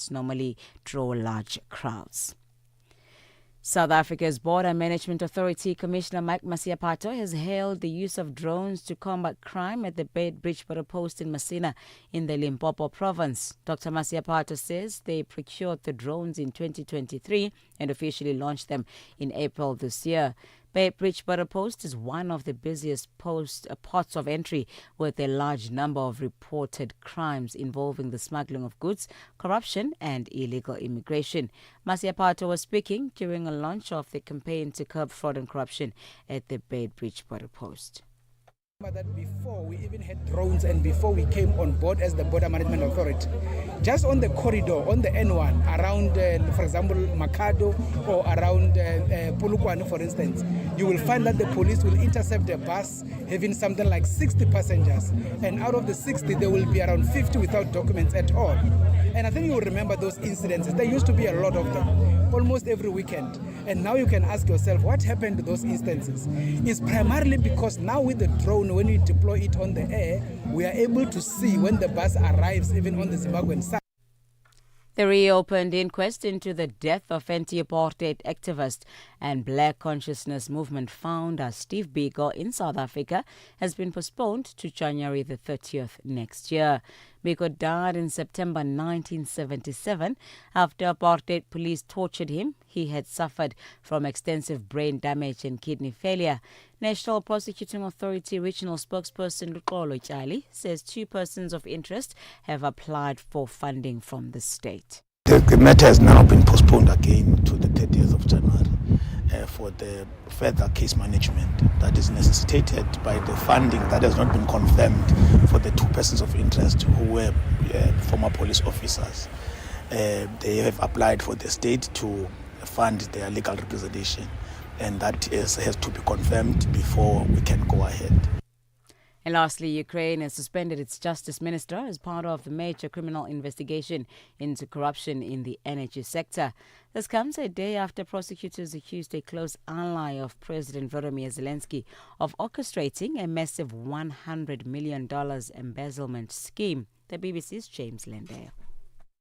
normally draw large crowds. South Africa's Border Management Authority Commissioner Mike Masiapato has hailed the use of drones to combat crime at the Bridge Border Post in Masina in the Limpopo province. Dr. Masiapato says they procured the drones in 2023 and officially launched them in April this year. Bridge Border Post is one of the busiest ports of entry with a large number of reported crimes involving the smuggling of goods, corruption and illegal immigration. Masiapato was speaking during a launch of the campaign to curb fraud and corruption at the Bridge Border Post. That before we even had drones and before we came on board as the Border Management Authority, just on the corridor, on the N1, around, for example, Makado or around Polokwane, for instance, you will find that the police will intercept a bus having something like 60 passengers. And out of the 60, there will be around 50 without documents at all. And I think you will remember those incidences. There used to be a lot of them, almost every weekend. And now you can ask yourself, what happened to those instances? It's primarily because now with the drone, when we deploy it on the air, we are able to see when the bus arrives, even on the Zimbabwean side. The reopened inquest into the death of anti-apartheid activist and Black Consciousness Movement founder Steve Biko in South Africa has been postponed to January the 30th next year. Biko died in September 1977 after apartheid police tortured him. He had suffered from extensive brain damage and kidney failure. National Prosecuting Authority Regional Spokesperson Luxolo Tjali says 2 persons of interest have applied for funding from the state. The matter has now been postponed again to the 30th of January for the further case management that is necessitated by the funding that has not been confirmed for the 2 persons of interest who were former police officers. They have applied for the state to fund their legal representation, and that has to be confirmed before we can go ahead. And lastly, Ukraine has suspended its justice minister as part of the major criminal investigation into corruption in the energy sector. This comes a day after prosecutors accused a close ally of President Volodymyr Zelensky of orchestrating a massive $100 million embezzlement scheme. The BBC's James Lendale.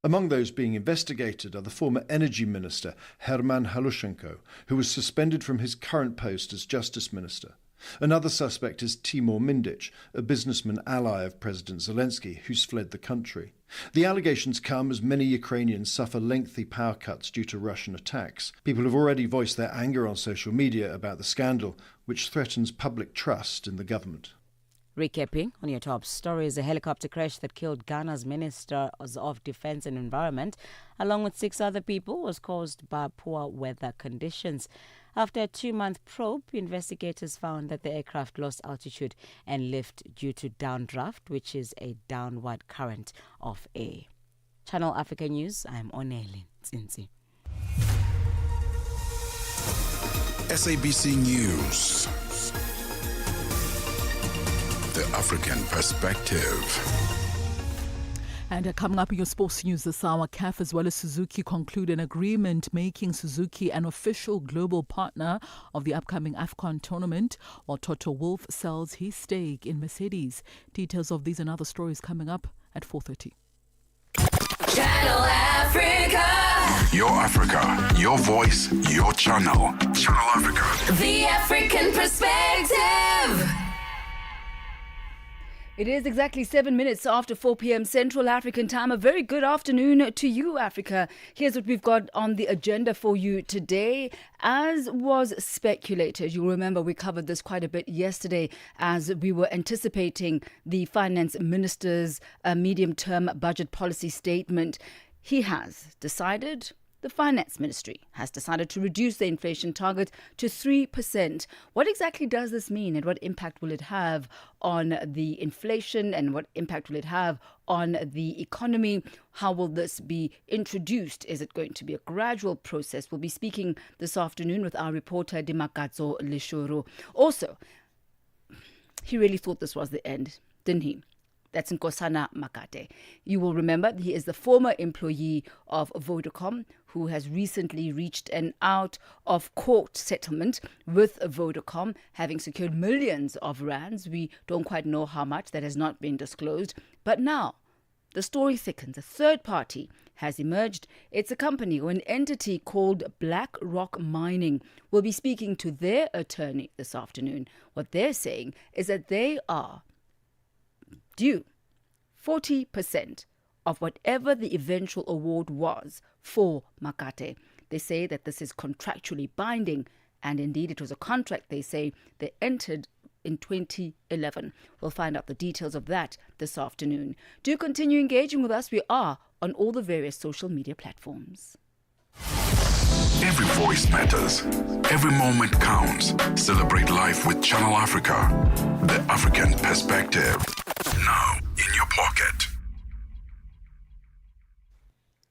Among those being investigated are the former energy minister, Herman Halushenko, who was suspended from his current post as justice minister. Another suspect is Timur Mindic, a businessman ally of President Zelensky, who's fled the country. The allegations come as many Ukrainians suffer lengthy power cuts due to Russian attacks. People have already voiced their anger on social media about the scandal, which threatens public trust in the government. Recapping on your top stories, a helicopter crash that killed Ghana's Minister of Defense and Environment, along with 6 other people, was caused by poor weather conditions. After a 2-month probe, investigators found that the aircraft lost altitude and lift due to downdraft, which is a downward current of air. Channel Africa News, I'm Oneli Tsinzi. SABC News. The African Perspective. And coming up in your sports news this hour, CAF as well as Suzuki conclude an agreement making Suzuki an official global partner of the upcoming AFCON tournament, while Toto Wolff sells his stake in Mercedes. Details of these and other stories coming up at 4:30. Channel Africa. Your Africa, your voice, your channel. Channel Africa. The African Perspective. It is exactly 7 minutes after 4 p.m. Central African time. A very good afternoon to you, Africa. Here's what we've got on the agenda for you today. As was speculated, you'll remember we covered this quite a bit yesterday as we were anticipating the finance minister's medium-term budget policy statement. He has decided... The Finance Ministry has decided to reduce the inflation target to 3%. What exactly does this mean, and what impact will it have on the inflation, and what impact will it have on the economy? How will this be introduced? Is it going to be a gradual process? We'll be speaking this afternoon with our reporter Dimakatso Leshoro. Also, he really thought this was the end, didn't he? That's Nkosana Makate. You will remember he is the former employee of Vodacom who has recently reached an out-of-court settlement with Vodacom, having secured millions of rands. We don't quite know how much. That has not been disclosed. But now, the story thickens. A third party has emerged. It's a company or an entity called Black Rock Mining. We'll be speaking to their attorney this afternoon. What they're saying is that they are due 40% of whatever the eventual award was for Makate. They say that this is contractually binding, and indeed it was a contract, they say, they entered in 2011. We'll find out the details of that this afternoon. Do continue engaging with us. We are on all the various social media platforms. Every voice matters. Every moment counts. Celebrate life with Channel Africa. The African perspective. Now in your pocket.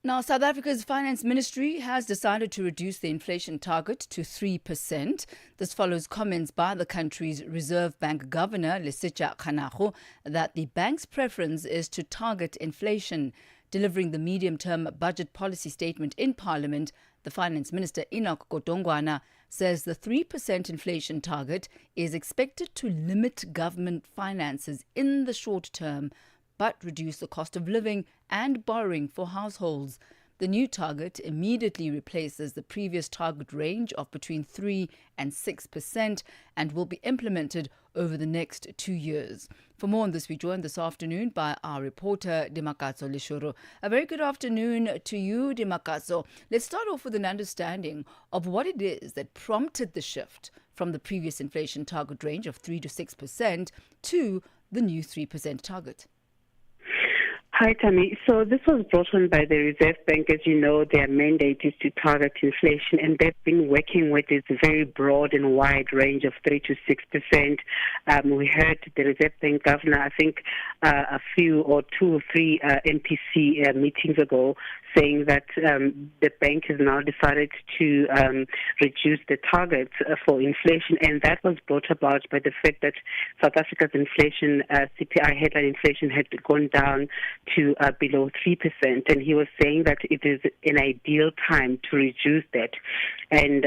Now, South Africa's Finance Ministry has decided to reduce the inflation target to 3%. This follows comments by the country's Reserve Bank Governor, Lesitja Kganago, that the bank's preference is to target inflation. Delivering the medium-term budget policy statement in Parliament, the Finance Minister, Enoch Godongwana, says the 3% inflation target is expected to limit government finances in the short term, but reduce the cost of living and borrowing for households. The new target immediately replaces the previous target range of between 3 and 6% and will be implemented over the next 2 years. For more on this, we joined this afternoon by our reporter, Dimakatso Lishoro. A very good afternoon to you, Dimakatso. Let's start off with an understanding of what it is that prompted the shift from the previous inflation target range of 3 to 6% to the new 3% target. Hi, Thami. So this was brought on by the Reserve Bank. As you know, their mandate is to target inflation, and they've been working with this very broad and wide range of 3 to 6%. We heard the Reserve Bank governor, I think, a few or 2 or 3 MPC meetings ago, saying that the bank has now decided to reduce the target for inflation, and that was brought about by the fact that South Africa's inflation, CPI headline inflation, had gone down to below 3%, and he was saying that it is an ideal time to reduce that and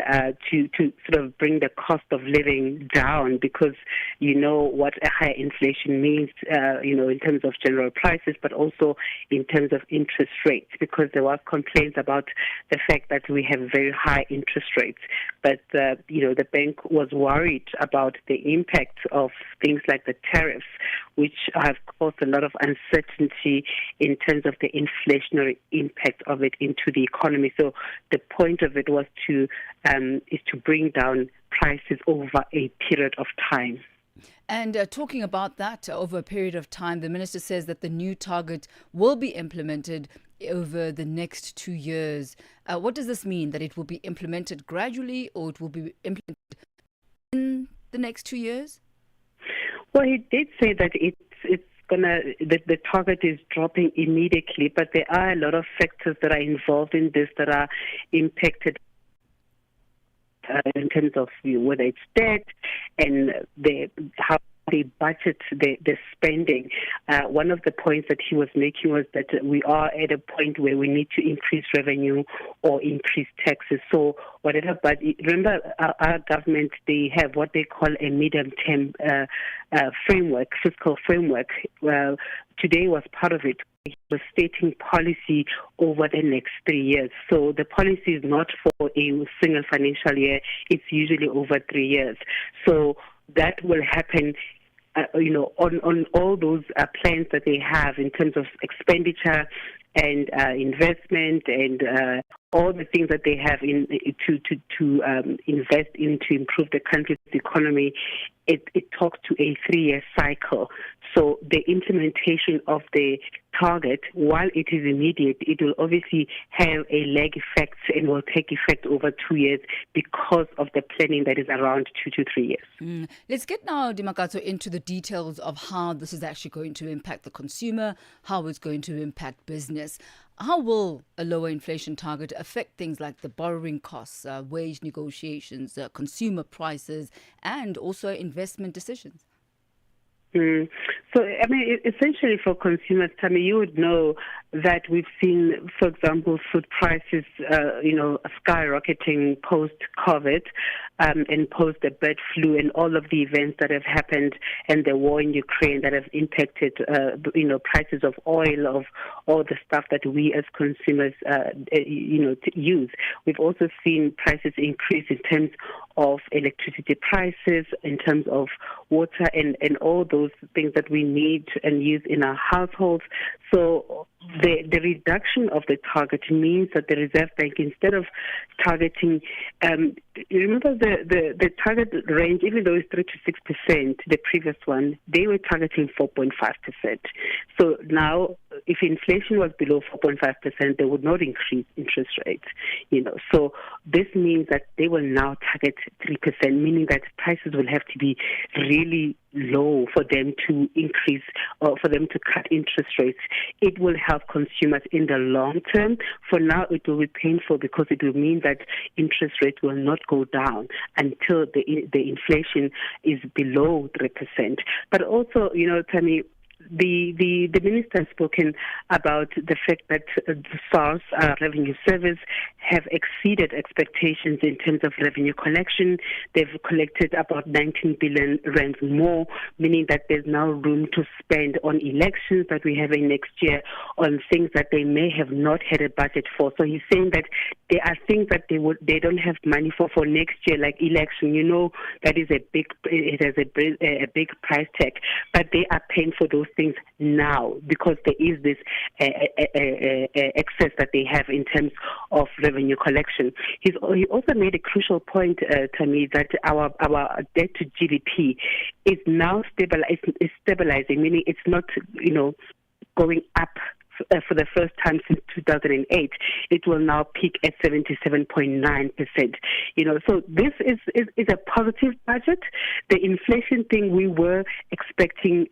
to sort of bring the cost of living down, because you know what a high inflation means, in terms of general prices, but also in terms of interest rates, because there was complaints about the fact that we have very high interest rates. But, the bank was worried about the impact of things like the tariffs, which have caused a lot of uncertainty in terms of the inflationary impact of it into the economy. So the point of it was is to bring down prices over a period of time. And talking about that over a period of time, the minister says that the new target will be implemented over the next 2 years. What does this mean? That it will be implemented gradually, or it will be implemented in the next 2 years? Well, he did say that the target is dropping immediately, but there are a lot of factors that are involved in this that are impacted in terms of whether it's debt and how they budget the spending. One of the points that he was making was that we are at a point where we need to increase revenue or increase taxes. So whatever, but remember our government, they have what they call a medium-term framework, fiscal framework. Today was part of it. He was stating policy over the next 3 years. So the policy is not for a single financial year. It's usually over 3 years. So that will happen, on all those plans that they have in terms of expenditure and investment and all the things that they have to invest in to improve the country's economy. It talks to a 3-year cycle. So the implementation of the target, while it is immediate, it will obviously have a lag effect and will take effect over 2 years because of the planning that is around 2 to 3 years. Let's get now, Dimakatso, into the details of how this is actually going to impact the consumer, how it's going to impact business. How will a lower inflation target affect things like the borrowing costs, wage negotiations, consumer prices, and also investment decisions? So, I mean, essentially for consumers, Thami, you would know that we've seen, for example, food prices, skyrocketing post-COVID and post the bird flu and all of the events that have happened and the war in Ukraine that have impacted, prices of oil, of all the stuff that we as consumers, use. We've also seen prices increase in terms of electricity prices, in terms of water and all those things that we need and use in our households. So the reduction of the target means that the Reserve Bank, instead of targeting, remember the target range, even though it's 3 to 6%, the previous one, they were targeting 4.5%. So now, if inflation was below 4.5%, they would not increase interest rates. So this means that they will now target 3%, meaning that prices will have to be really low for them to increase or for them to cut interest rates. It will help consumers in the long term. For now, it will be painful because it will mean that interest rates will not go down until the inflation is below 3%. But also, Thami, the minister has spoken about the fact that the SARS revenue service have exceeded expectations in terms of revenue collection. They've collected about 19 billion rand more, meaning that there's now room to spend on elections that we're having next year, on things that they may have not had a budget for. So he's saying that there are things that they don't have money for next year, like election. That is it has a big price tag, but they are paying for those things now because there is this excess that they have in terms of revenue collection. He also made a crucial point to me that our debt to GDP is now stabilizing, meaning it's not going up for the first time since 2008. It will now peak at 77.9%. So this is a positive budget. The inflation thing, we were expecting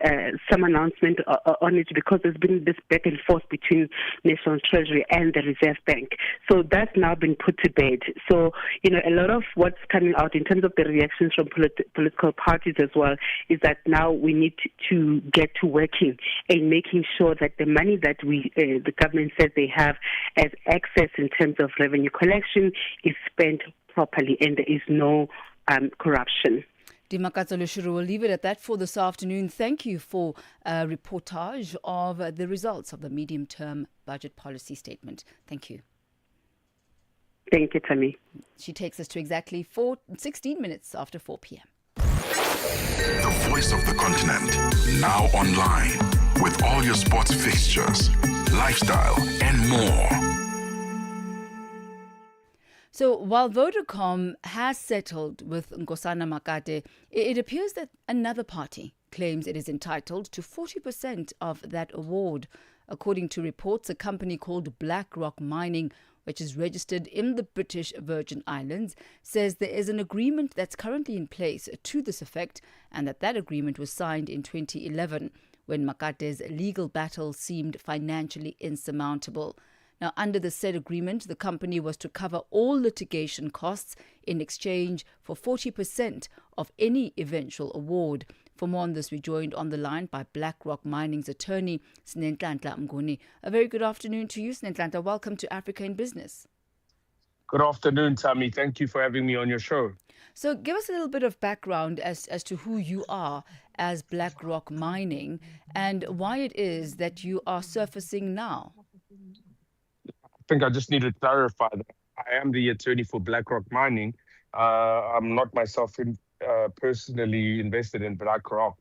some announcement on it because there's been this back and forth between National Treasury and the Reserve Bank. So that's now been put to bed. So, a lot of what's coming out in terms of the reactions from political parties as well is that now we need to get to working and making sure that the money that the government says they have as excess in terms of revenue collection is spent properly and there is no corruption. Dimakatso Lushuru, we'll leave it at that for this afternoon. Thank you for a reportage of the results of the medium-term budget policy statement. Thank you. Thank you, Thami. She takes us to exactly 16 minutes after 4 p.m. The voice of the continent, now online, with all your sports fixtures, lifestyle, and more. So while Vodacom has settled with Nkosana Makate, it appears that another party claims it is entitled to 40% of that award. According to reports, a company called BlackRock Mining, which is registered in the British Virgin Islands, says there is an agreement that's currently in place to this effect and that agreement was signed in 2011 when Makate's legal battle seemed financially insurmountable. Now, under the said agreement, the company was to cover all litigation costs in exchange for 40% of any eventual award. For more on this, we joined on the line by BlackRock Mining's attorney, Snenhlanhla Ngubeni. A very good afternoon to you, Snenhlanhla. Welcome to Africa in Business. Good afternoon, Thami. Thank you for having me on your show. So give us a little bit of background as to who you are as BlackRock Mining and why it is that you are surfacing now. I think I just need to clarify that I am the attorney for BlackRock Mining. I'm not myself personally invested in BlackRock.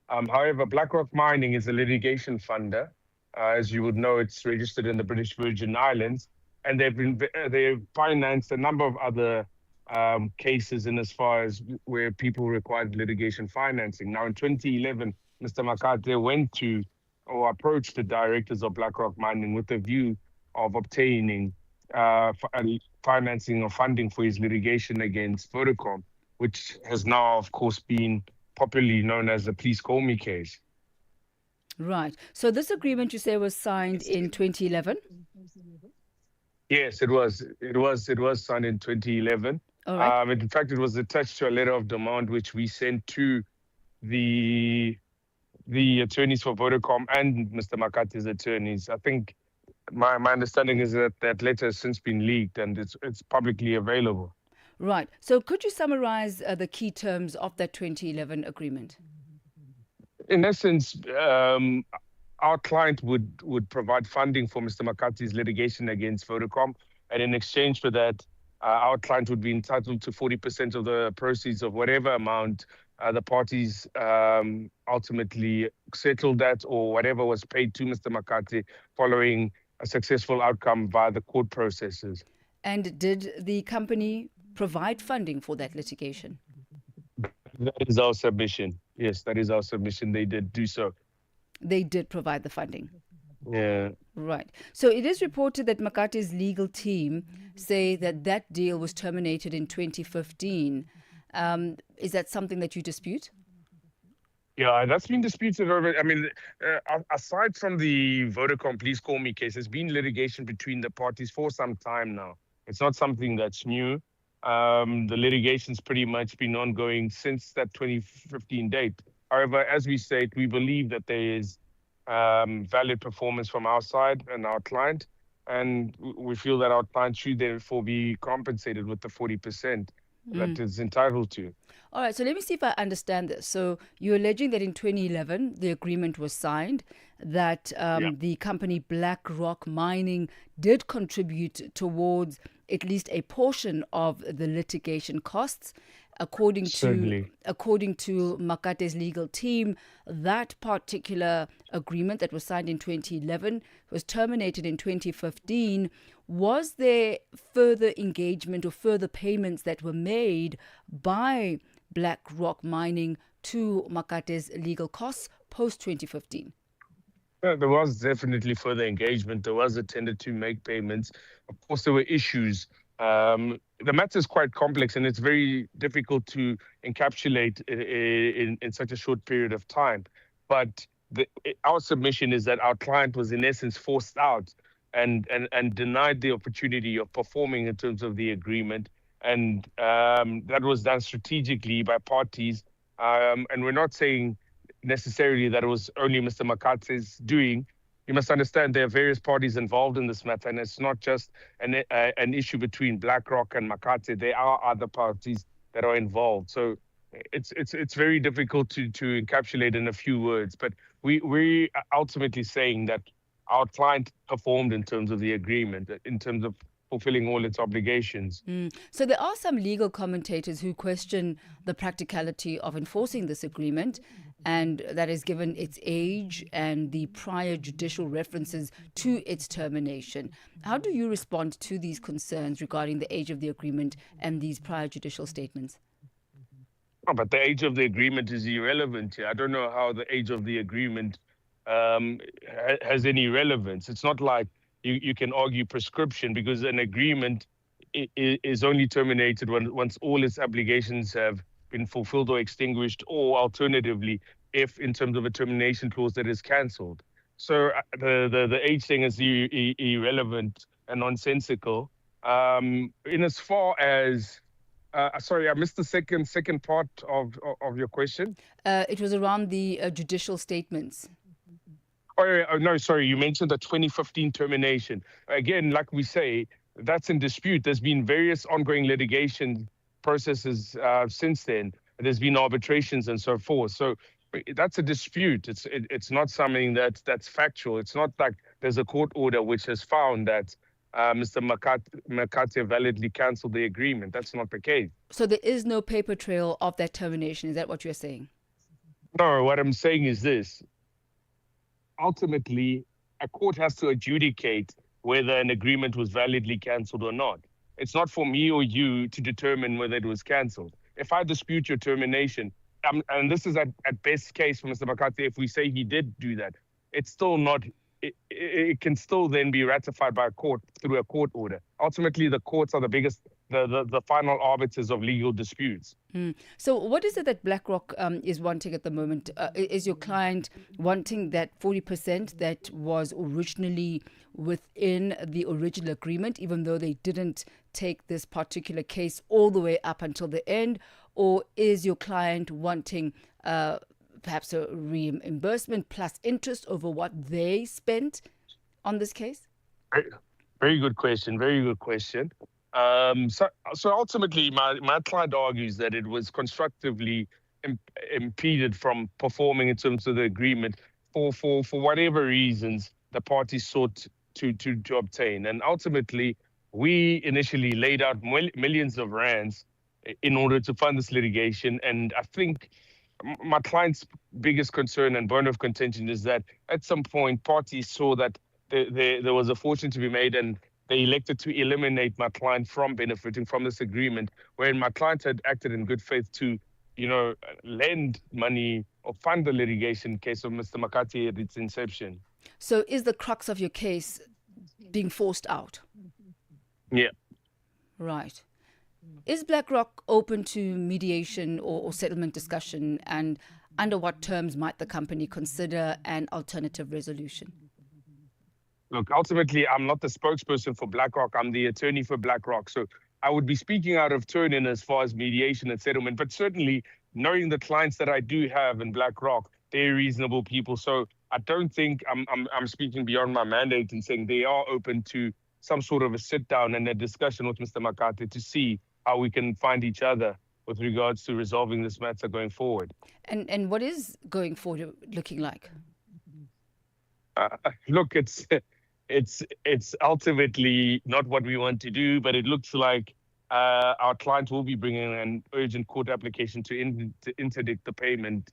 However, BlackRock Mining is a litigation funder. As you would know, it's registered in the British Virgin Islands, and they've financed a number of other cases in as far as where people required litigation financing. Now, in 2011, Mr. Makate went to or approached the directors of BlackRock Mining with a view of obtaining financing or funding for his litigation against Vodacom, which has now, of course, been popularly known as the Please Call Me case. Right. So this agreement, you say, was signed in 2011? Yes, it was. It was signed in 2011. All right. In fact, it was attached to a letter of demand which we sent to the the attorneys for Vodacom and Mr. Makati's attorneys. I think my understanding is that that letter has since been leaked and it's publicly available. Right. So could you summarize the key terms of that 2011 agreement? In essence, our client would provide funding for Mr. Makati's litigation against Vodacom, and in exchange for that, our client would be entitled to 40% of the proceeds of whatever amount the parties ultimately settled at, or whatever was paid to Mr. Makati following a successful outcome via the court processes. And did the company provide funding for that litigation? That is our submission. Yes, that is our submission. They did do so. They did provide the funding. Yeah. Right. So it is reported that Makati's legal team say that that deal was terminated in 2015. Is that something that you dispute? Yeah, that's been disputed over. I mean, aside from the Vodacom Please Call Me case, there's been litigation between the parties for some time now. It's not something that's new. The litigation's pretty much been ongoing since that 2015 date. However, as we state, we believe that there is valid performance from our side and our client, and we feel that our client should therefore be compensated with the 40% that is entitled to. All right, so let me see if I understand this. So you're alleging that in 2011, the agreement was signed, that the company BlackRock Mining did contribute towards at least a portion of the litigation costs. According to Makate's legal team, that particular agreement that was signed in 2011 was terminated in 2015. Was there further engagement or further payments that were made by BlackRock Mining to Makate's legal costs post 2015? There was definitely further engagement. There was attempted to make payments. Of course, there were issues. The matter is quite complex and it's very difficult to encapsulate in such a short period of time. But our submission is that our client was in essence forced out and denied the opportunity of performing in terms of the agreement. And that was done strategically by parties. And we're not saying necessarily that it was only Mr. Makate's doing. You must understand there are various parties involved in this matter, and it's not just an issue between BlackRock and Makate. There are other parties that are involved. So it's very difficult to encapsulate in a few words. But we are ultimately saying that our client performed in terms of the agreement, in terms of fulfilling all its obligations. So there are some legal commentators who question the practicality of enforcing this agreement, and that is given its age and the prior judicial references to its termination. How do you respond to these concerns regarding the age of the agreement and these prior judicial statements? Oh, but the age of the agreement is irrelevant here. I don't know how the age of the agreement has any relevance. It's not like you can argue prescription, because an agreement is only terminated once all its obligations have been fulfilled or extinguished, or alternatively, if in terms of a termination clause that is cancelled. So the age thing is irrelevant and nonsensical. In as far as sorry, I missed the second part of your question. It was around the judicial statements. Oh, no, sorry. You mentioned the 2015 termination. Again, like we say, that's in dispute. There's been various ongoing litigation processes since then. There's been arbitrations and so forth. So that's a dispute. It's not something that's factual. It's not like there's a court order which has found that Mr. Makate validly cancelled the agreement. That's not the case. So there is no paper trail of that termination. Is that what you're saying? No, what I'm saying is this. Ultimately, a court has to adjudicate whether an agreement was validly cancelled or not. It's not for me or you to determine whether it was cancelled. If I dispute your termination, and this is at best case for Mr. Makate, if we say he did do that, it's still not, it can still then be ratified by a court through a court order. Ultimately, the courts are the biggest, the final arbiters of legal disputes. So what is it that BlackRock is wanting at the moment? Is your client wanting that 40% that was originally within the original agreement, even though they didn't take this particular case all the way up until the end? Or is your client wanting perhaps a reimbursement plus interest over what they spent on this case? Very good question. Very good question. So ultimately, my client argues that it was constructively impeded from performing in terms of the agreement for whatever reasons the parties sought to obtain. And ultimately, we initially laid out millions of rands in order to fund this litigation. And I think my client's biggest concern and bone of contention is that at some point parties saw that there was a fortune to be made, and they elected to eliminate my client from benefiting from this agreement, wherein my client had acted in good faith to, lend money or fund the litigation case of Mr. Makati at its inception. So is the crux of your case being forced out? Yeah. Right. Is BlackRock open to mediation or settlement discussion, and under what terms might the company consider an alternative resolution? Look, ultimately, I'm not the spokesperson for BlackRock. I'm the attorney for BlackRock. So I would be speaking out of turn in as far as mediation and settlement. But certainly, knowing the clients that I do have in BlackRock, they're reasonable people. So I don't think I'm speaking beyond my mandate in saying they are open to some sort of a sit down and a discussion with Mr. Makate to see how we can find each other with regards to resolving this matter going forward. And what is going forward looking like? Look, it's ultimately not what we want to do, but it looks like our client will be bringing an urgent court application to interdict the payment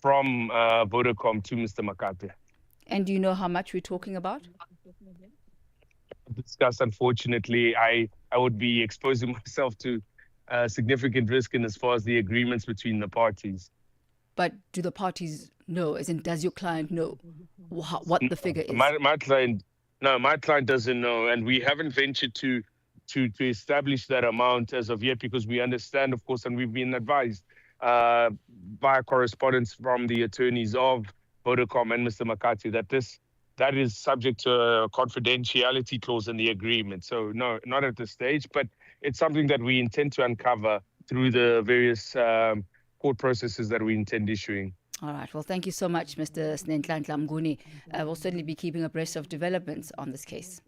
from Vodacom to Mr. Makate. And do you know how much we're talking about? Discuss, unfortunately, I would be exposing myself to significant risk in as far as the agreements between the parties. But do the parties know, as in does your client know what the figure is? My client doesn't know, and we haven't ventured to establish that amount as of yet, because we understand, of course, and we've been advised via correspondence from the attorneys of Vodacom and Mr. Makati that is subject to a confidentiality clause in the agreement. So no, not at this stage, but it's something that we intend to uncover through the various court processes that we intend issuing. All right. Well, thank you so much, Mr. Snenhlanhla Mnguni. We'll certainly be keeping abreast of developments on this case.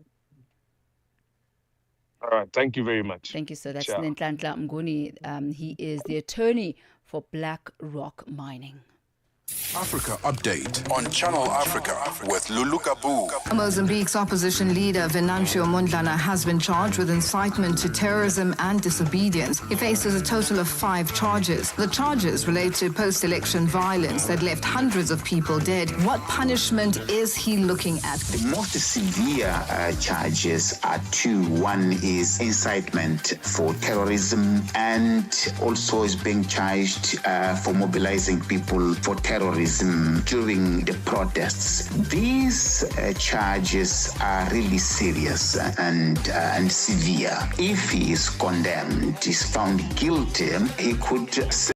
All right. Thank you very much. Thank you, sir. That's Ciao. Snenhlanhla Mnguni. He is the attorney for BlackRock Mining. Africa Update on Channel Africa with Lulu Kabu. Mozambique's opposition leader Venancio Mondlane has been charged with incitement to terrorism and disobedience. He faces a total of 5 charges. The charges relate to post-election violence that left hundreds of people dead. What punishment is he looking at? The most severe charges are 2. One is incitement for terrorism, and also is being charged for mobilizing people for terrorism during the protests. These charges are really serious and severe. If he is condemned, is found guilty, he could serve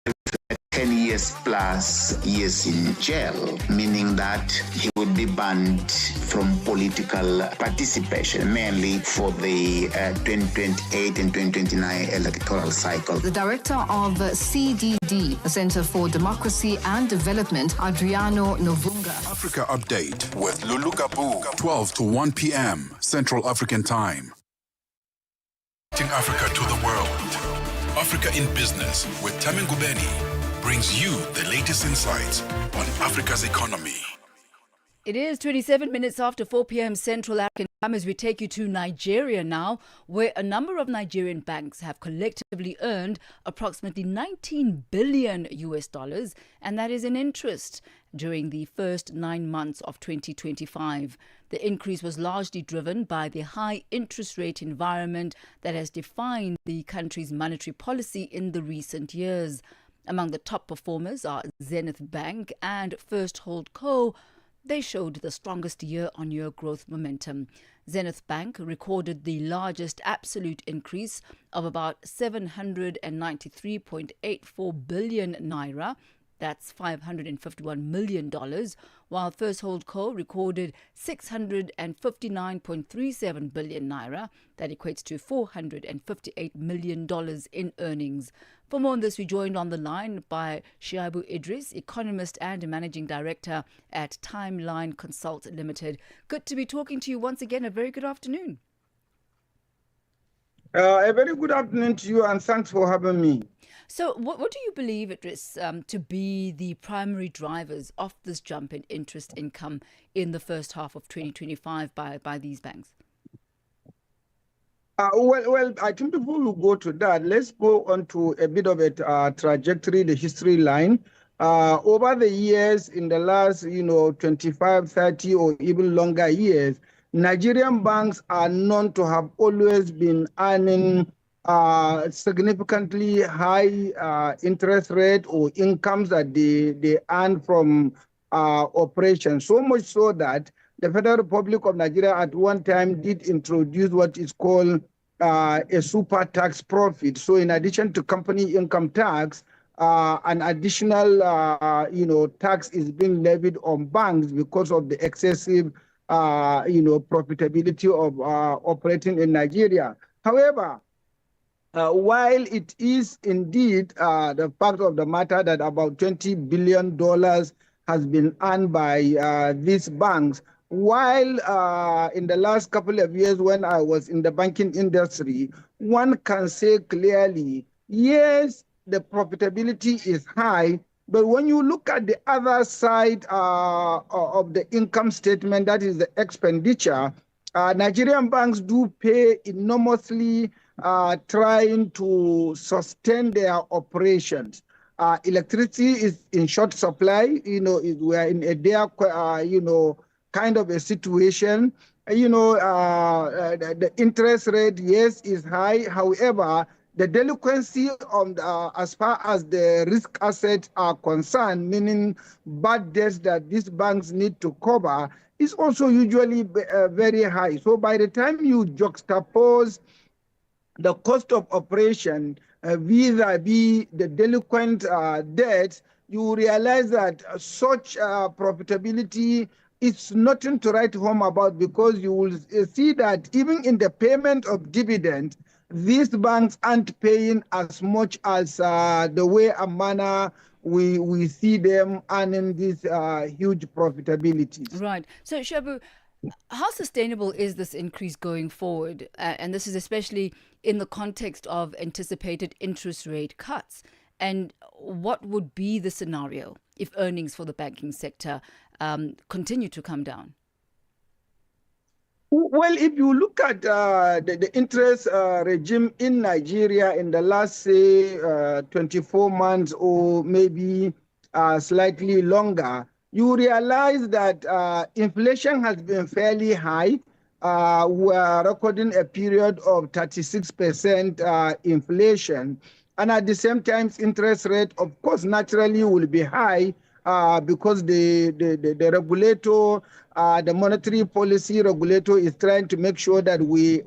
10 years plus years in jail, meaning that he would be banned from political participation, mainly for the 2028 and 2029 electoral cycle. The director of CDD, the Center for Democracy and Development, Adriano Novunga. Africa Update with Lulu Kabu, 12 to 1 p.m. Central African Time. Connecting Africa to the world. Africa in Business with Thami Ngubeni brings you the latest insights on Africa's economy. It is 27 minutes after 4 p.m. Central African Time as we take you to Nigeria now, where a number of Nigerian banks have collectively earned approximately $19 billion, and that is in interest during the first 9 months of 2025. The increase was largely driven by the high interest rate environment that has defined the country's monetary policy in the recent years. Among the top performers are Zenith Bank and First Holdco. They showed the strongest year-on-year growth momentum. Zenith Bank recorded the largest absolute increase of about 793.84 billion naira, That's $551 million, while First Holdco recorded 659.37 billion naira. That equates to $458 million in earnings. For more on this, we joined on the line by Shiabu Idris, economist and managing director at Timeline Consult Limited. Good to be talking to you once again. A very good afternoon. A very good afternoon to you, and thanks for having me. So what do you believe, Idris, to be the primary drivers of this jump in interest income in the first half of 2025 by these banks? Well, I think before we go to that, let's go on to a bit of a trajectory, the history line. Over the years, in the last, 25, 30, or even longer years, Nigerian banks are known to have always been earning significantly high interest rate or incomes that they earn from operations. So much so that the Federal Republic of Nigeria at one time did introduce what is called a super tax profit. So in addition to company income tax, an additional tax is being levied on banks because of the excessive profitability of operating in Nigeria. However, while it is indeed the fact of the matter that about $20 billion has been earned by these banks, while in the last couple of years when I was in the banking industry, one can say clearly, yes, the profitability is high, but when you look at the other side of the income statement, that is the expenditure, Nigerian banks do pay enormously trying to sustain their operations. Electricity is in short supply. We are in a kind of a situation. The interest rate, yes, is high. However, the delinquency on as far as the risk assets are concerned, meaning bad debts that these banks need to cover, is also usually very high. So by the time you juxtapose the cost of operation vis-a-vis the delinquent debts, you realize that such profitability is nothing to write home about, because you will see that even in the payment of dividends, these banks aren't paying as much as the way and manner we see them earning these huge profitabilities. Right. So, Shabu, how sustainable is this increase going forward? And this is especially in the context of anticipated interest rate cuts. And what would be the scenario if earnings for the banking sector continue to come down? Well, if you look at the interest regime in Nigeria in the last, say, 24 months or maybe slightly longer, you realize that inflation has been fairly high. We are recording a period of 36% inflation. And at the same time, interest rate, of course, naturally will be high because the regulator, the monetary policy regulator is trying to make sure that we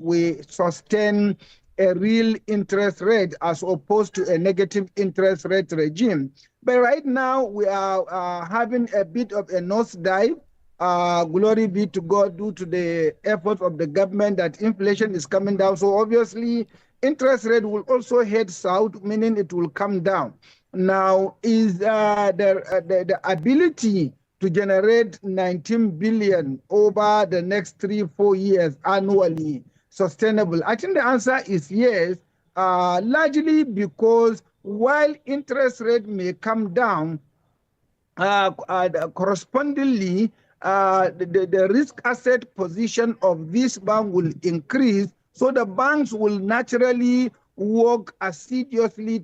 sustain a real interest rate as opposed to a negative interest rate regime. But right now, we are having a bit of a nosedive. Glory be to God, due to the efforts of the government, that inflation is coming down. So obviously, interest rate will also head south, meaning it will come down. Now, is the ability to generate 19 billion over the next 3-4 years annually sustainable? I think the answer is yes, largely because while interest rate may come down, correspondingly, the risk asset position of this bank will increase. So the banks will naturally work assiduously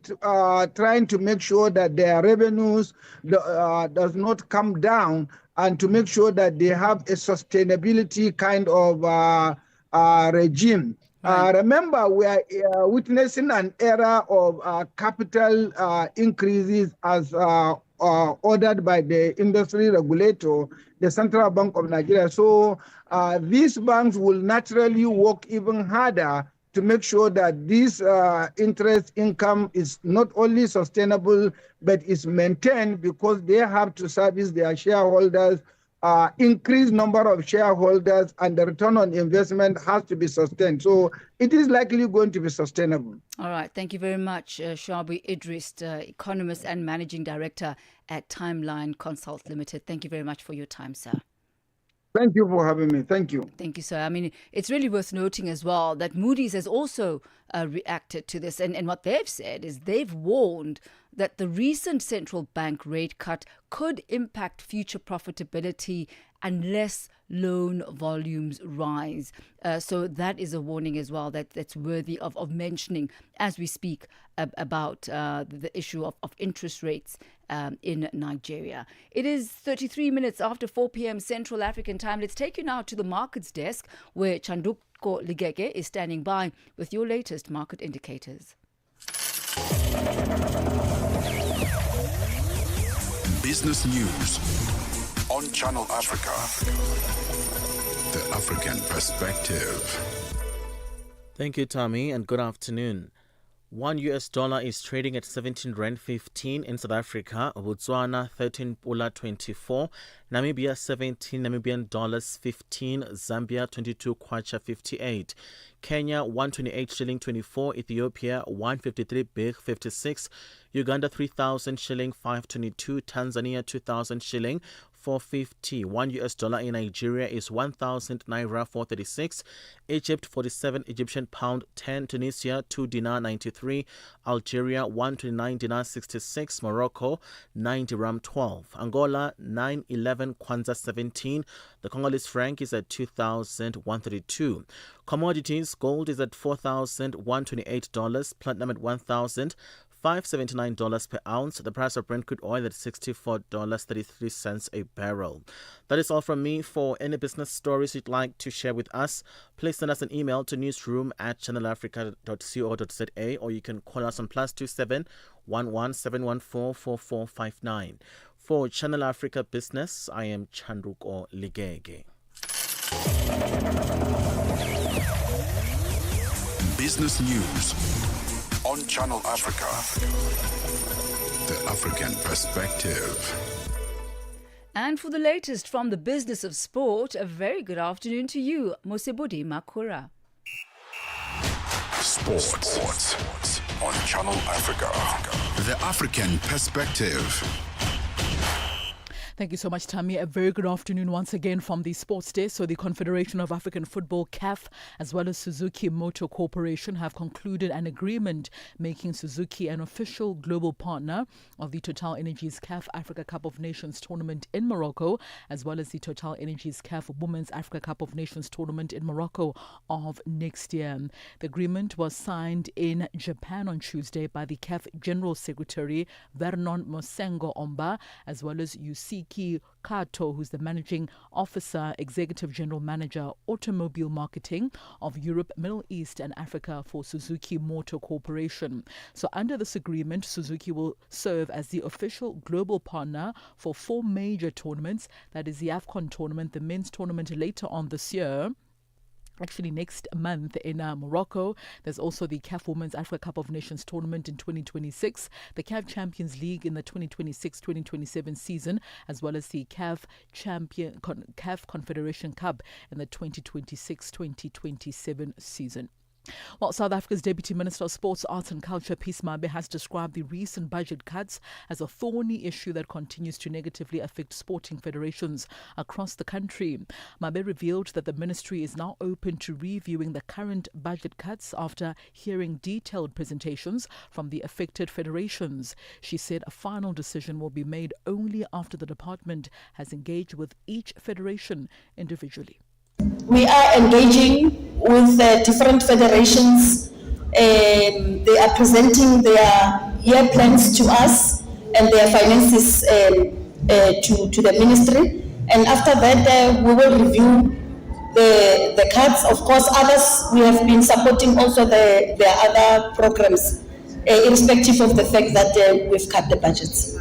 trying to make sure that their revenues does not come down, and to make sure that they have a sustainability kind of regime. Remember, we are witnessing an era of capital increases as ordered by the industry regulator, the Central Bank of Nigeria. So these banks will naturally work even harder to make sure that this interest income is not only sustainable, but is maintained, because they have to service their shareholders, increase number of shareholders, and the return on investment has to be sustained. So it is likely going to be sustainable. All right. Thank you very much, Shabi Idris, economist and managing director at Timeline Consult Limited. Thank you very much for your time, sir. Thank you for having me. Thank you. Thank you, sir. I mean, it's really worth noting as well that Moody's has also reacted to this. And what they've said is they've warned that the recent central bank rate cut could impact future profitability unless loan volumes rise. So that is a warning as well that's worthy of mentioning as we speak about the issue of interest rates in Nigeria. It is 33 minutes after 4 p.m. Central African time. Let's take you now to the markets desk where Chanduko Ligege is standing by with your latest market indicators. Business News on Channel Africa. The African Perspective. Thank you, Thami, and good afternoon. $1 is trading at 17 Rand 15 in South Africa, Botswana 13 Pula 24, Namibia 17 Namibian dollars 15, Zambia 22 Kwacha 58, Kenya 128 shilling 24, Ethiopia 153 Big 56, Uganda 3,000 shilling 522, Tanzania 2,000 shilling 450. $1 in Nigeria is 1,000 naira 436. Egypt 47 Egyptian pound 10. Tunisia 2 dinar 93. Algeria 129 dinar 66. Morocco 9 dirham 12. Angola 911 kwanza 17. The Congolese franc is at 2,132. Commodities: gold is at $4,128. Platinum at $1,579 per ounce. The price of Brent crude oil at $64.33 a barrel. That is all from me. For any business stories you'd like to share with us, please send us an email to newsroom@channelafrica.co.za, or you can call us on +27 11 714 4459. For Channel Africa Business, I am Chanduko Ligege. Business News on Channel Africa. The African Perspective. And for the latest from the business of sport, a very good afternoon to you, Mosebudi Makura. Sports on Channel Africa. The African Perspective. Thank you so much, Thami. A very good afternoon once again from the Sports Desk. So the Confederation of African Football, CAF, as well as Suzuki Motor Corporation have concluded an agreement making Suzuki an official global partner of the Total Energies CAF Africa Cup of Nations tournament in Morocco, as well as the Total Energies CAF Women's Africa Cup of Nations tournament in Morocco of next year. The agreement was signed in Japan on Tuesday by the CAF General Secretary Vernon Mosengo Omba, as well as UC Kato, who's the Managing Officer, Executive General Manager, Automobile Marketing of Europe, Middle East and Africa for Suzuki Motor Corporation. So under this agreement, Suzuki will serve as the official global partner for 4 major tournaments. That is the AFCON tournament, the men's tournament later on this year, actually next month in Morocco. There's also the CAF Women's Africa Cup of Nations tournament in 2026, the CAF Champions League in the 2026-2027 season, as well as the CAF Confederation Cup in the 2026-2027 season. Well, South Africa's Deputy Minister of Sports, Arts and Culture, Peace Mabe, has described the recent budget cuts as a thorny issue that continues to negatively affect sporting federations across the country. Mabe revealed that the ministry is now open to reviewing the current budget cuts after hearing detailed presentations from the affected federations. She said a final decision will be made only after the department has engaged with each federation individually. We are engaging with different federations. They are presenting their year plans to us and their finances to the ministry. And after that, we will review the cuts. Of course, others, we have been supporting also their other programs, irrespective of the fact that we've cut the budgets.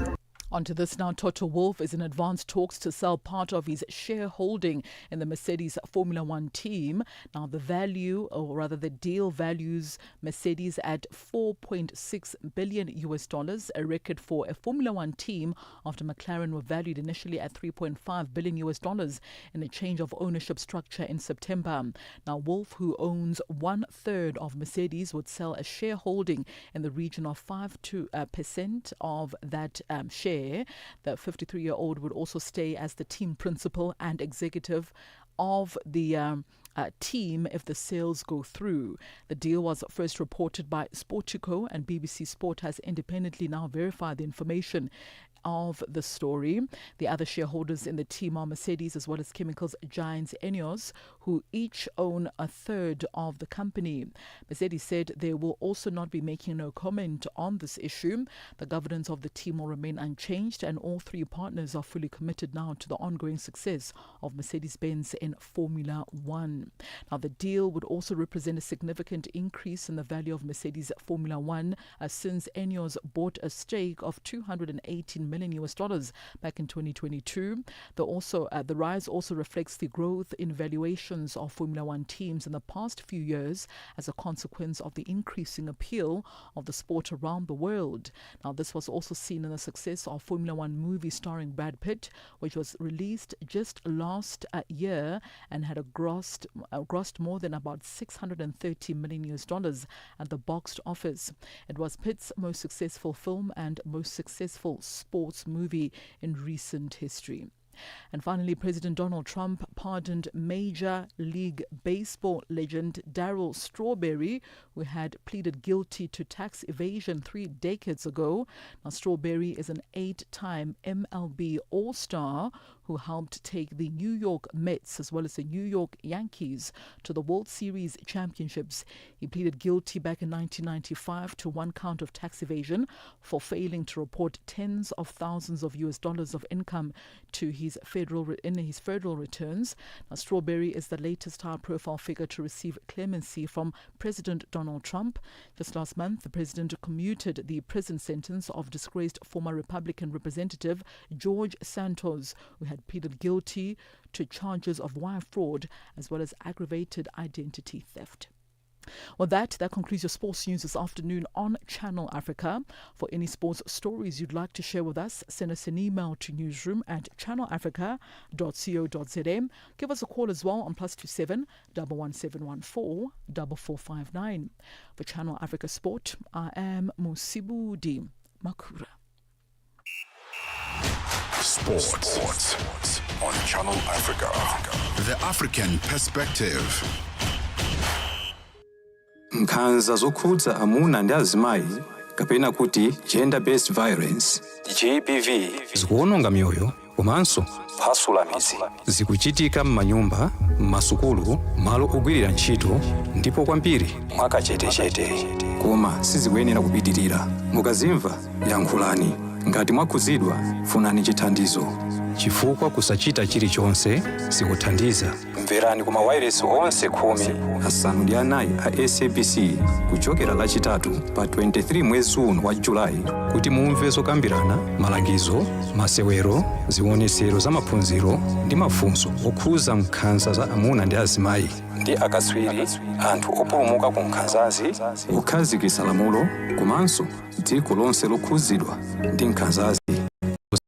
On to this now. Toto Wolff is in advanced talks to sell part of his shareholding in the Mercedes Formula One team. Now, the value, or rather the deal values Mercedes at $4.6 billion, a record for a Formula One team after McLaren were valued initially at $3.5 billion in a change of ownership structure in September. Now, Wolff, who owns 1/3 of Mercedes, would sell a shareholding in the region of 5% of that share. The 53-year-old would also stay as the team principal and executive of the team if the sales go through. The deal was first reported by Sportico, and BBC Sport has independently now verified the information of the story. The other shareholders in the team are Mercedes as well as chemicals giants Ineos, who each own 1/3 of the company. Mercedes said they will also not be making no comment on this issue. The governance of the team will remain unchanged, and all three partners are fully committed now to the ongoing success of Mercedes-Benz in Formula One. Now, the deal would also represent a significant increase in the value of Mercedes Formula One since Ineos bought a stake of $218 million back in 2022. The rise also reflects the growth in valuations of Formula One teams in the past few years as a consequence of the increasing appeal of the sport around the world. Now, this was also seen in the success of Formula One movie starring Brad Pitt, which was released just last year and had grossed more than about $630 million at the box office. It was Pitt's most successful film and most successful sports movie in recent history. And finally, President Donald Trump pardoned Major League Baseball legend Darryl Strawberry, who had pleaded guilty to tax evasion 3 decades ago. Now, Strawberry is an 8-time MLB All-Star who helped take the New York Mets as well as the New York Yankees to the World Series championships. He pleaded guilty back in 1995 to 1 count of tax evasion for failing to report tens of thousands of US dollars of income to his federal returns. Now, Strawberry is the latest high-profile figure to receive clemency from President Donald Trump. Just last month, the president commuted the prison sentence of disgraced former Republican Representative George Santos, who had pleaded guilty to charges of wire fraud as well as aggravated identity theft. Well, that concludes your sports news this afternoon on Channel Africa. For any sports stories you'd like to share with us, send us an email to newsroom@channelafrica.co.za. Give us a call as well on +27 11714 4459. For Channel Africa Sport, I am Musibudi Makura. Sports on Channel Africa. The African Perspective. Nkhanza zokhudza amuna ndi azimayi kapena kuti gender based violence GBV zikuwononga mioyo komanso kuphwasula midzi. Zikuchitika m'manyumba, m'masukulu, malo ogwirira ntchito ndipo kwambiri mwakachetechete, koma sizikuyenera kupitirira. Mukazimva yankhulani. Ngati mwakhuzidwa, funani chithandizo, chifukwa kusachita chilichonse sikuthandiza. Mverani kuma wireless onse 14 a SABC kuchokera lachitatu pa 23 mwezi uno wa Julai kuti mumve zokambirana, malangizo, masewero, zionetsero za maphunziro ndi mafunso okhuza nkhanza za amuna ndi azimayi ndi akatswiri, anthu opulumuka ku nkhanzazi, kukhazikitsa lamulo komanso dziko lonse lokhuzidwa ndi nkhanzazi.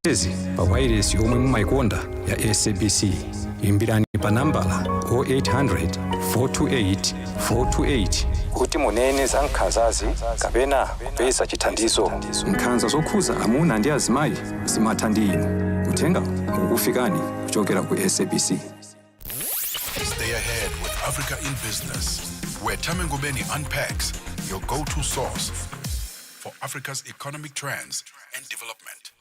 Zonsezi pa wireless yomwe mumayikonda ya SABC. Imbirani pa nambala 0800 428 428 kuti munene za nkhanzazi kapena kupeza chithandizo. Nkhanza zokhuza amuna ndi azimayi zimatha ndi inu. Uthenga ukufikani kuchokera ku SABC. Stay ahead with Africa in Business, where Thami Ngubeni unpacks your go-to source for Africa's economic trends and development.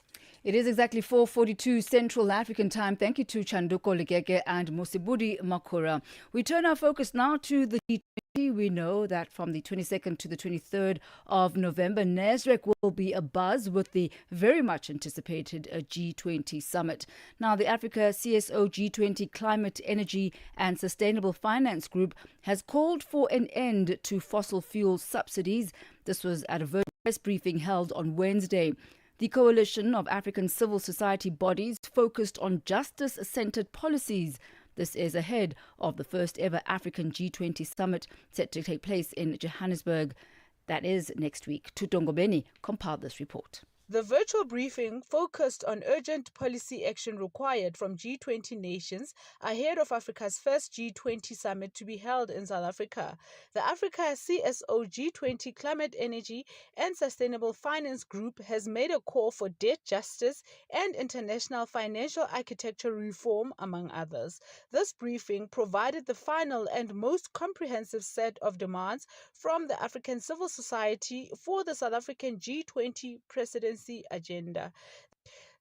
It is exactly 4:42 Central African time. Thank you to Chanduko Ligege and Musibudi Makura. We turn our focus now to the G20. We know that from the 22nd to the 23rd of November, Nasrec will be abuzz with the very much anticipated G20 summit. Now, the Africa CSO G20 Climate, Energy and Sustainable Finance Group has called for an end to fossil fuel subsidies. This was at a press briefing held on Wednesday. The coalition of African civil society bodies focused on justice-centered policies. This is ahead of the first ever African G20 summit set to take place in Johannesburg. That is next week. Thami Ngubeni compiled this report. The virtual briefing focused on urgent policy action required from G20 nations ahead of Africa's first G20 summit to be held in South Africa. The Africa CSO G20 Climate, Energy and Sustainable Finance Group has made a call for debt justice and international financial architecture reform, among others. This briefing provided the final and most comprehensive set of demands from the African civil society for the South African G20 presidency agenda.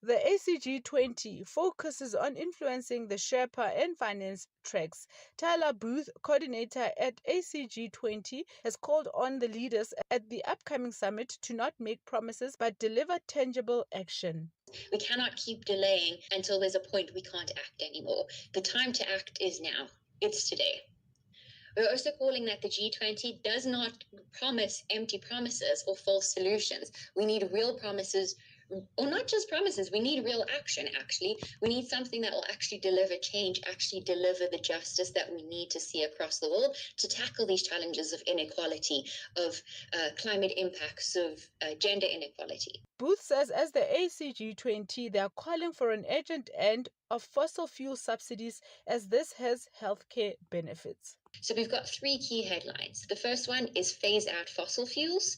The ACG20 focuses on influencing the Sherpa and finance tracks. Tyler Booth, coordinator at ACG20, has called on the leaders at the upcoming summit to not make promises but deliver tangible action. We cannot keep delaying until there's a point we can't act anymore. The time to act is now. It's today. We're also calling that the G20 does not promise empty promises or false solutions. We need real promises, or not just promises, we need real action, actually. We need something that will actually deliver change, actually deliver the justice that we need to see across the world to tackle these challenges of inequality, of climate impacts, of gender inequality. Booth says as the ACG20, they are calling for an urgent end of fossil fuel subsidies as this has healthcare benefits. So we've got three key headlines. The first one is phase out fossil fuels,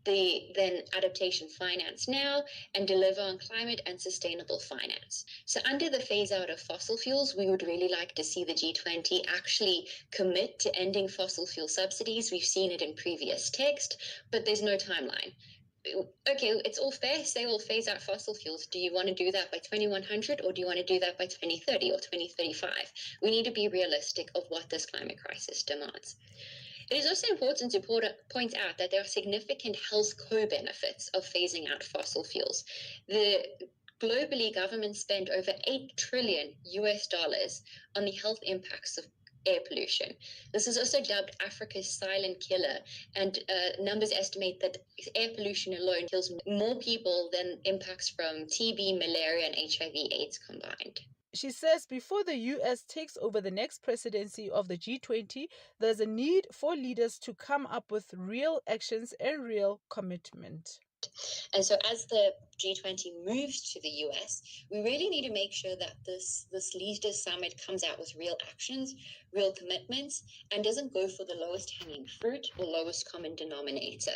then adaptation finance now, and deliver on climate and sustainable finance. So under the phase out of fossil fuels, we would really like to see the G20 actually commit to ending fossil fuel subsidies. We've seen it in previous text, but there's no timeline. Okay, it's all fair, say we'll phase out fossil fuels. Do you want to do that by 2100 or do you want to do that by 2030 or 2035? We need to be realistic of what this climate crisis demands. It is also important to point out that there are significant health co-benefits of phasing out fossil fuels. Globally, governments spend over $8 trillion on the health impacts of air pollution. This is also dubbed Africa's silent killer, and numbers estimate that air pollution alone kills more people than impacts from TB, malaria, and HIV/AIDS combined. She says before the US takes over the next presidency of the G20, there's a need for leaders to come up with real actions and real commitment. And so as the G20 moves to the US, we really need to make sure that this leaders summit comes out with real actions, real commitments, and doesn't go for the lowest hanging fruit or lowest common denominator.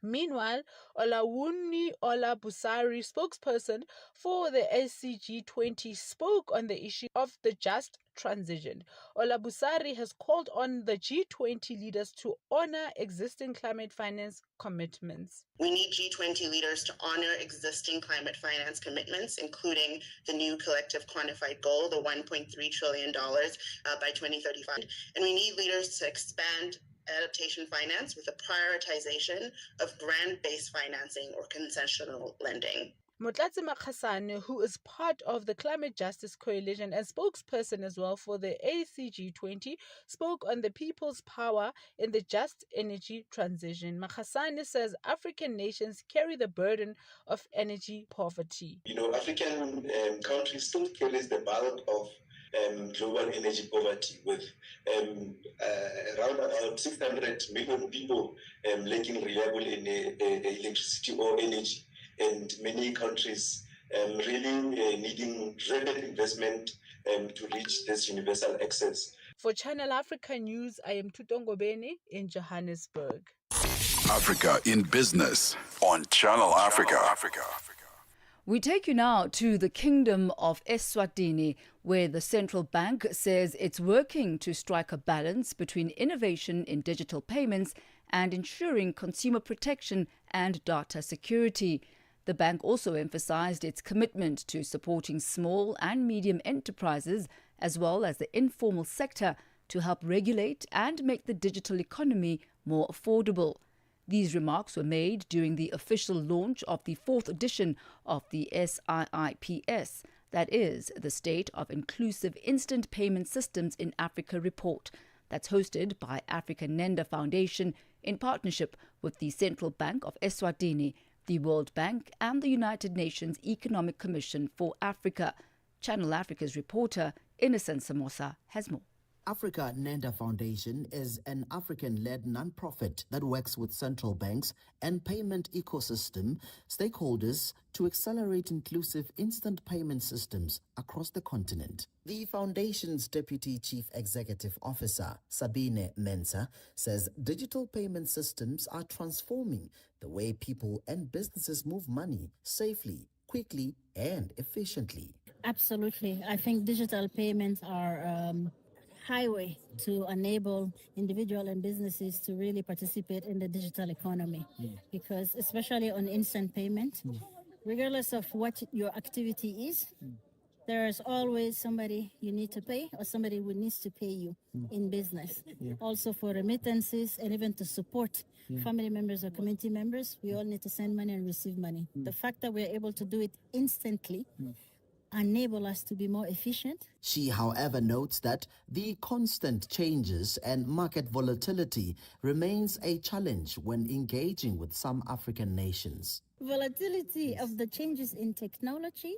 Meanwhile, Olawuni Olabusari, spokesperson for the ACG20, spoke on the issue of the just transition. Olabusari has called on the G20 leaders to honor existing climate finance commitments. We need G20 leaders to honor existing climate finance commitments, including the new collective quantified goal, the $1.3 trillion by 2035. And we need leaders to expand adaptation finance with a prioritization of grant-based financing or concessional lending. Motlatsi Makhasane, who is part of the Climate Justice Coalition and spokesperson as well for the ACG20, spoke on the people's power in the just energy transition. Makhasane says African nations carry the burden of energy poverty. African countries still carries the bulk of global energy poverty, with around about 600 million people lacking reliable electricity or energy, and many countries really needing rapid investment to reach this universal access. For Channel Africa News, I am Thami Ngubeni in Johannesburg. Africa in Business on Channel Africa. We take you now to the Kingdom of Eswatini, where the central bank says it's working to strike a balance between innovation in digital payments and ensuring consumer protection and data security. The bank also emphasized its commitment to supporting small and medium enterprises as well as the informal sector to help regulate and make the digital economy more affordable. These remarks were made during the official launch of the 4th edition of the SIIPS, that is, the State of Inclusive Instant Payment Systems in Africa report, that's hosted by African Nenda Foundation in partnership with the Central Bank of Eswatini, the World Bank and the United Nations Economic Commission for Africa. Channel Africa's reporter Innocent Samosa has more. Africa Nenda Foundation is an African-led non-profit that works with central banks and payment ecosystem stakeholders to accelerate inclusive instant payment systems across the continent. The foundation's Deputy Chief Executive Officer, Sabine Mensah, says digital payment systems are transforming the way people and businesses move money safely, quickly, and efficiently. Absolutely. I think digital payments are highway to enable individual and businesses to really participate in the digital economy, because especially on instant payment, regardless of what your activity is, there's always somebody you need to pay or somebody who needs to pay you in business. Also for remittances and even to support family members or community members, we all need to send money and receive money. The fact that we're able to do it instantly enable us to be more efficient. She, however, notes that the constant changes and market volatility remains a challenge when engaging with some African nations. Volatility of the changes in technology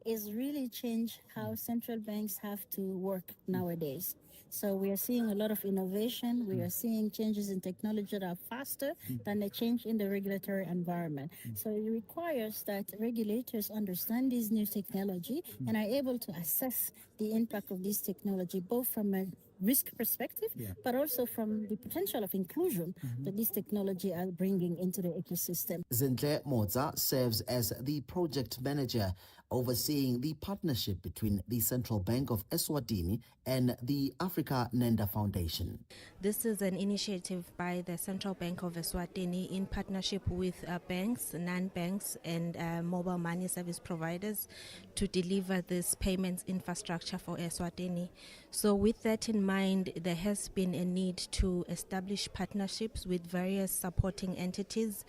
is really changed how central banks have to work nowadays. So we are seeing a lot of innovation. We are seeing changes in technology that are faster than the change in the regulatory environment. So it requires that regulators understand this new technology and are able to assess the impact of this technology, both from a risk perspective, but also from the potential of inclusion that this technology are bringing into the ecosystem. Zintle Moza serves as the project manager overseeing the partnership between the Central Bank of Eswatini and the Africa Nenda Foundation. This is an initiative by the Central Bank of Eswatini in partnership with banks, non-banks, and mobile money service providers to deliver this payments infrastructure for Eswatini. So with that in mind, there has been a need to establish partnerships with various supporting entities,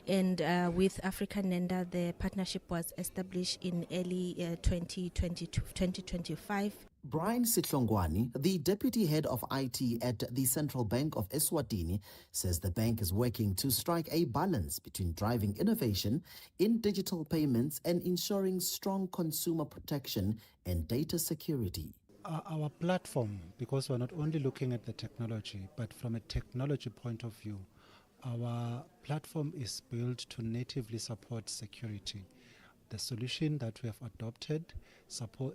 and with Africa Nenda, the partnership was established in early 2025. Brian Sitlongwani, the deputy head of IT at the Central Bank of Eswatini, says the bank is working to strike a balance between driving innovation in digital payments and ensuring strong consumer protection and data security. Our platform, because we're not only looking at the technology, but from a technology point of view, our platform is built to natively support security. The solution that we have adopted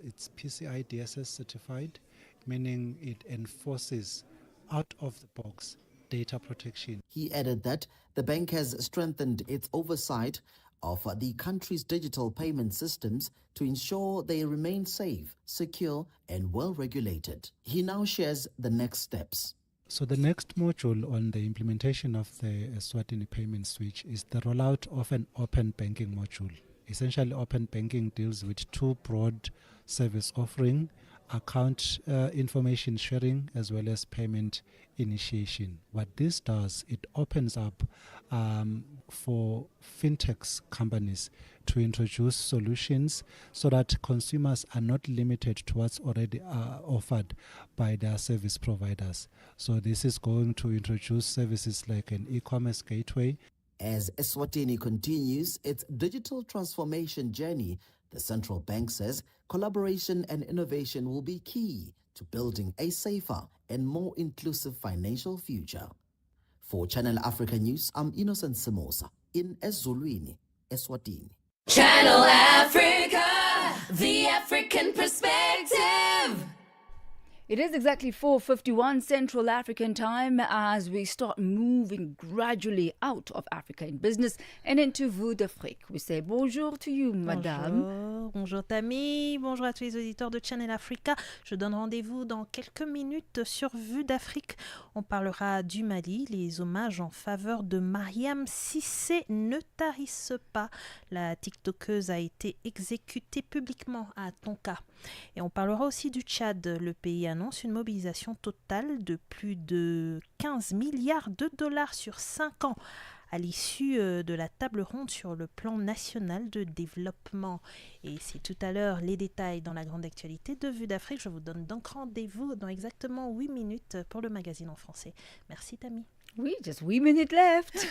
it's PCI DSS certified, meaning it enforces out of the box data protection. He added that the bank has strengthened its oversight of the country's digital payment systems to ensure they remain safe, secure, and well regulated. He now shares the next steps. So the next module on the implementation of the Eswatini payment switch is the rollout of an open banking module. Essentially, open banking deals with two broad service offering, account information sharing as well as payment initiation. What this does, it opens up for fintechs companies to introduce solutions so that consumers are not limited to what's already offered by their service providers. So this is going to introduce services like an e-commerce gateway. As Eswatini continues its digital transformation journey, the central bank says collaboration and innovation will be key to building a safer and more inclusive financial future. For Channel Africa News, I'm Innocent Samosa in Ezulwini, Eswatini. Channel Africa, the African perspective. It is exactly 4:51 Central African time as we start moving gradually out of Africa in business and into Vue d'Afrique. We say bonjour to you, madame. Bonjour Thami, bonjour à tous les auditeurs de Channel Africa. Je donne rendez-vous dans quelques minutes sur Vue d'Afrique. On parlera du Mali. Les hommages en faveur de Mariam Cissé ne tarissent pas. La TikTokeuse a été exécutée publiquement à Tonka. Et on parlera aussi du Tchad. Le pays annonce une mobilisation totale de plus de 15 milliards de dollars sur 5 ans à l'issue de la table ronde sur le plan national de développement. Et c'est tout à l'heure les détails dans la grande actualité de Vue d'Afrique. Je vous donne donc rendez-vous dans exactement 8 minutes pour le magazine en français. Merci Thami. We minute left.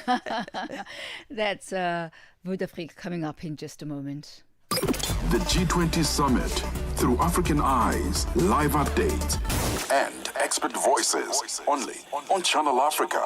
That's Vue d'Afrique coming up in just a moment. The G20 Summit through African eyes, live updates, and expert voices only on Channel Africa.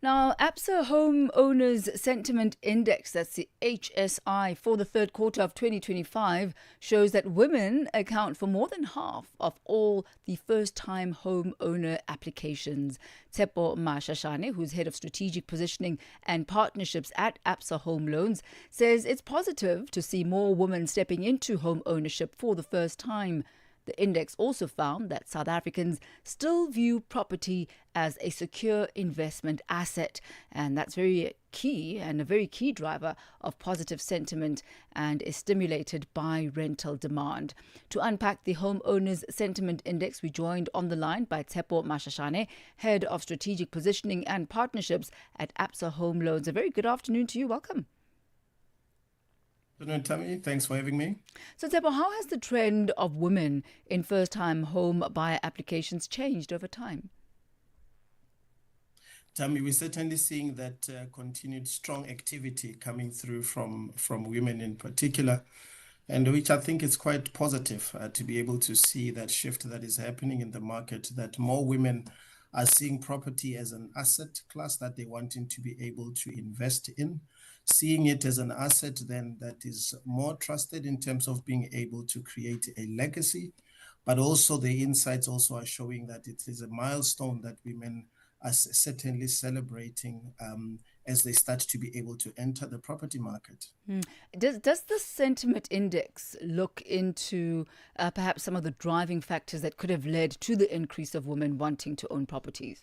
Now, ABSA Home Owners Sentiment Index, that's the HSI, for the third quarter of 2025 shows that women account for more than half of all the first-time home owner applications. Tsepo Mashashane, who's head of strategic positioning and partnerships at ABSA Home Loans, says it's positive to see more women stepping into home ownership for the first time. The index also found that South Africans still view property as a secure investment asset, and that's very key and a very key driver of positive sentiment and is stimulated by rental demand. To unpack the Homeowners Sentiment Index, we joined on the line by Tsepo Mashashane, Head of Strategic Positioning and Partnerships at ABSA Home Loans. A very good afternoon to you. Welcome. Good afternoon, Tammy. Thanks for having me. So, Tsepo, how has the trend of women in first-time home buyer applications changed over time? Tammy, we're certainly seeing that continued strong activity coming through from women in particular, and which I think is quite positive to be able to see that shift that is happening in the market, that more women are seeing property as an asset class that they wanting to be able to invest in, seeing it as an asset then that is more trusted in terms of being able to create a legacy, but also the insights also are showing that it is a milestone that women are certainly celebrating as they start to be able to enter the property market. Does the sentiment index look into perhaps some of the driving factors that could have led to the increase of women wanting to own properties?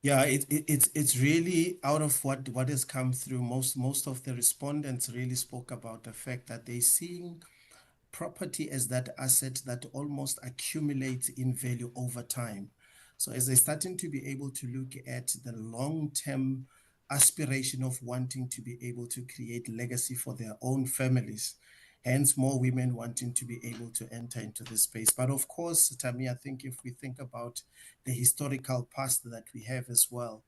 Yeah, it's really out of what has come through. Most of the respondents really spoke about the fact that they're seeing property as that asset that almost accumulates in value over time. So as they're starting to be able to look at the long-term aspiration of wanting to be able to create legacy for their own families, hence more women wanting to be able to enter into this space. But of course, Tammy, I think if we think about the historical past that we have as well,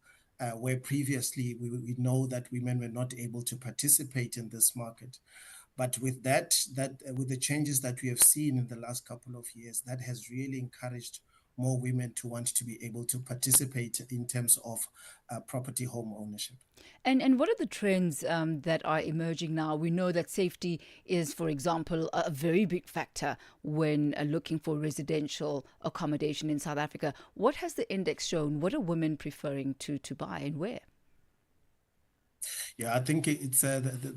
where previously we know that women were not able to participate in this market. But with with the changes that we have seen in the last couple of years, that has really encouraged more women to want to be able to participate in terms of property home ownership. And what are the trends that are emerging now? We know that safety is, for example, a very big factor when looking for residential accommodation in South Africa. What has the index shown? What are women preferring to buy and where? Yeah, I think it's the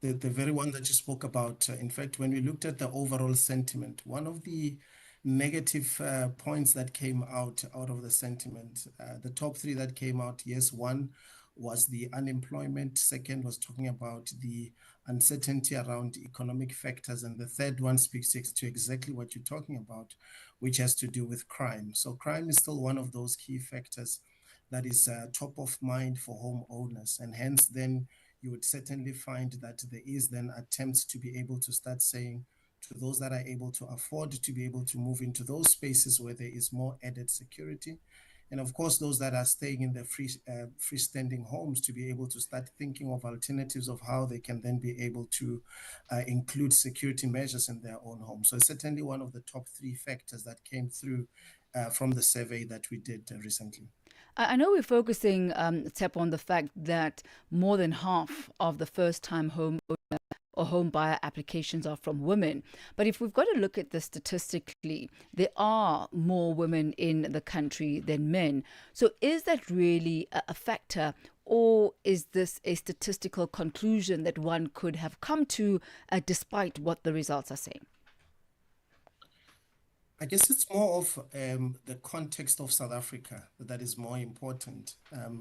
very one that you spoke about. In fact, when we looked at the overall sentiment, one of the negative points that came out of the sentiment, the top three that came out, yes, one was the unemployment, second was talking about the uncertainty around economic factors, and the third one speaks to exactly what you're talking about, which has to do with crime. So crime is still one of those key factors that is top of mind for home owners, and hence then you would certainly find that there is then attempts to be able to start saying to those that are able to afford to be able to move into those spaces where there is more added security. And of course, those that are staying in the freestanding homes to be able to start thinking of alternatives of how they can then be able to include security measures in their own home. So it's certainly one of the top three factors that came through from the survey that we did recently. I know we're focusing, Tsepo, on the fact that more than half of the first-time home or home buyer applications are from women. But if we've got to look at this statistically, there are more women in the country than men. So is that really a factor, or is this a statistical conclusion that one could have come to despite what the results are saying? I guess it's more of the context of South Africa that is more important,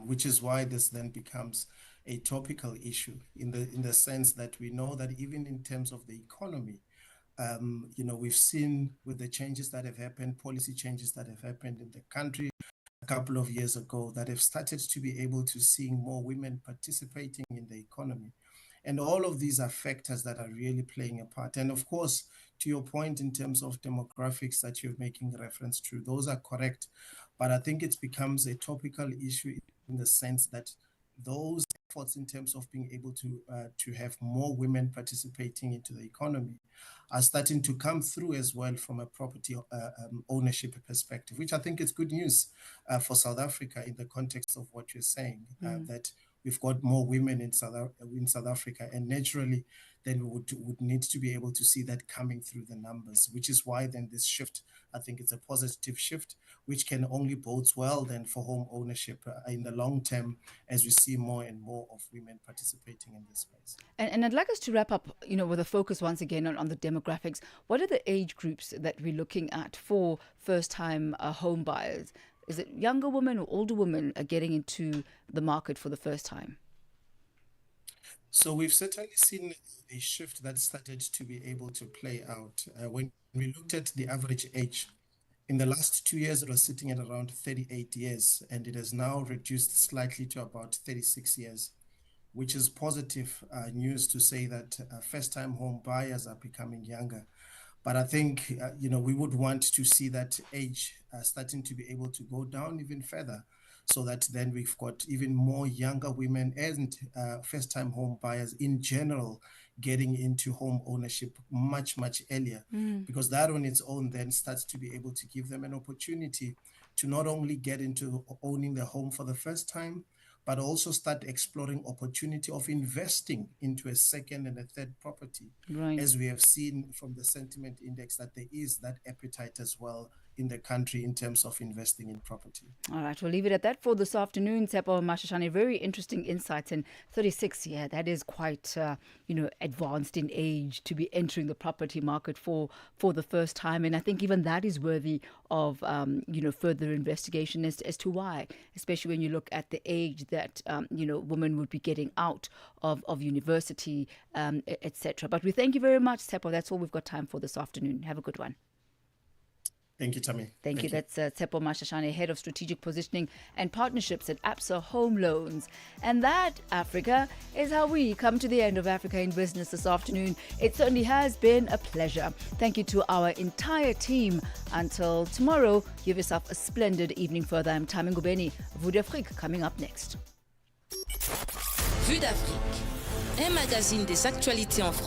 which is why this then becomes a topical issue in the sense that we know that even in terms of the economy, we've seen with the changes that have happened, policy changes that have happened in the country a couple of years ago, that have started to be able to seeing more women participating in the economy. And all of these are factors that are really playing a part. And of course, to your point in terms of demographics that you're making reference to, those are correct. But I think it becomes a topical issue in the sense that those efforts in terms of being able to have more women participating into the economy are starting to come through as well from a property ownership perspective, which I think is good news for South Africa in the context of what you're saying, that we've got more women in South Africa, and naturally then we would need to be able to see that coming through the numbers, which is why then this shift, I think it's a positive shift, which can only bodes well then for home ownership in the long term as we see more and more of women participating in this space. And I'd like us to wrap up, with a focus once again on the demographics. What are the age groups that we're looking at for first-time home buyers? Is it younger women or older women are getting into the market for the first time? So we've certainly seen a shift that started to be able to play out. When we looked at the average age, in the last 2 years, it was sitting at around 38 years, and it has now reduced slightly to about 36 years, which is positive news to say that first-time home buyers are becoming younger. But I think, we would want to see that age starting to be able to go down even further, so that then we've got even more younger women and first-time home buyers in general getting into home ownership much, much earlier, because that on its own then starts to be able to give them an opportunity to not only get into owning the home for the first time, but also start exploring opportunity of investing into a second and a third property. Right. As we have seen from the sentiment index that there is that appetite as well in the country in terms of investing in property. All right, we'll leave it at that for this afternoon. Tsepo Mashashane, very interesting insights. And 36, that is quite, advanced in age to be entering the property market for the first time. And I think even that is worthy of, further investigation as to why, especially when you look at the age that, women would be getting out of university, etc. But we thank you very much, Tsepo. That's all we've got time for this afternoon. Have a good one. Thank you, Thami. Thank you. That's Tsepo Mashashane, Head of Strategic Positioning and Partnerships at Absa Home Loans. And that, Africa, is how we come to the end of Africa in Business this afternoon. It certainly has been a pleasure. Thank you to our entire team. Until tomorrow, give yourself a splendid evening further. I'm Thami Ngubeni. Vue d'Afrique coming up next. Vue d'Afrique, un magazine des actualités en français.